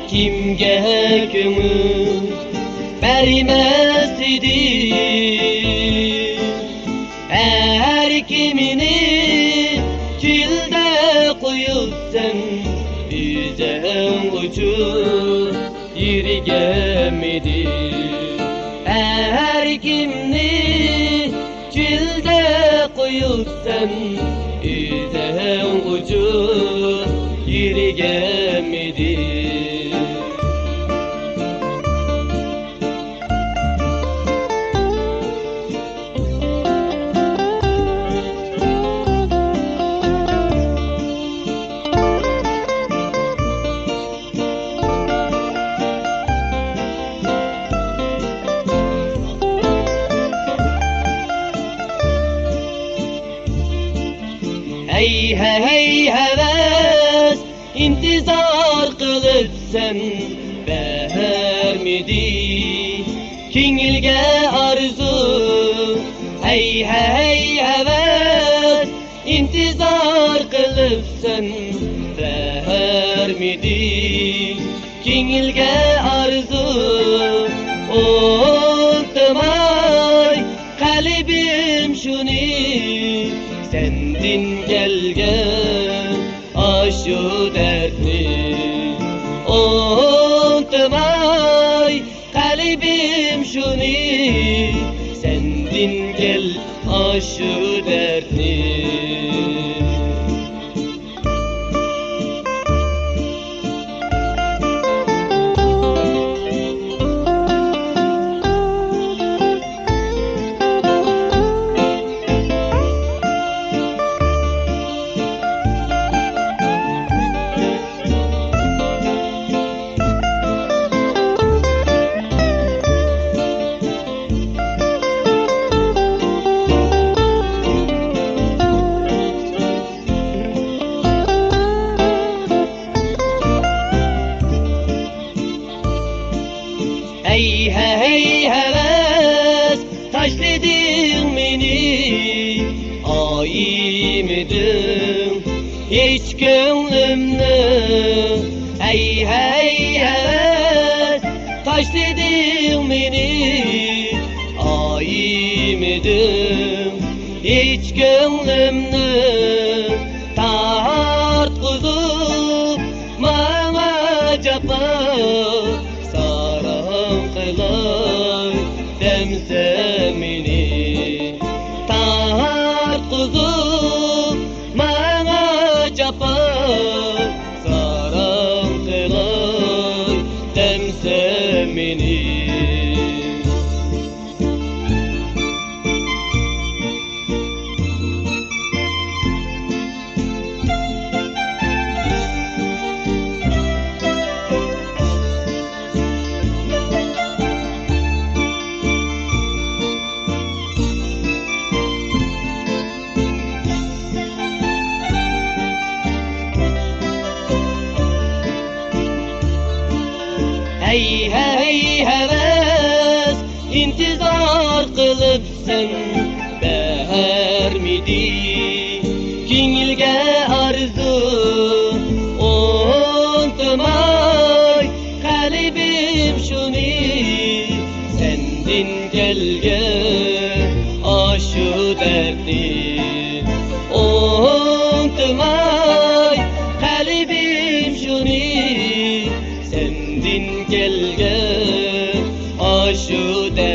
Kimge kömür vermez idi. Her kimini külde koyupsen yüzen uçup yirgemedi. Her kimini külde koyupsen yüzen uçup yirgemedi. Hey hey heves intizar kılıp sen vermedi kingilge arzu. Hey hey heves intizar kılıp sen vermedi kingilge arzu. Unutmay kalbim şuni sendin gelgen aşu dertli. Unutmay kalbim şuni sendin gel aşu dertli. Hey hey heves taşladın beni, ayımadın hiç gönlümde. Hey hey heves taşladın beni, ayımadın hiç gönlümde. Tart kuzup bana capa demsemini. Tart kuzup bana capa saran kılay demsemini. Hey hey heves intizar kılıp sen vermedi kingilge arzu. Unutmay kalbim şuni sendin gelgen aşu dertli. Unutmay kalbim şuni sendin gelgen aşu dertli.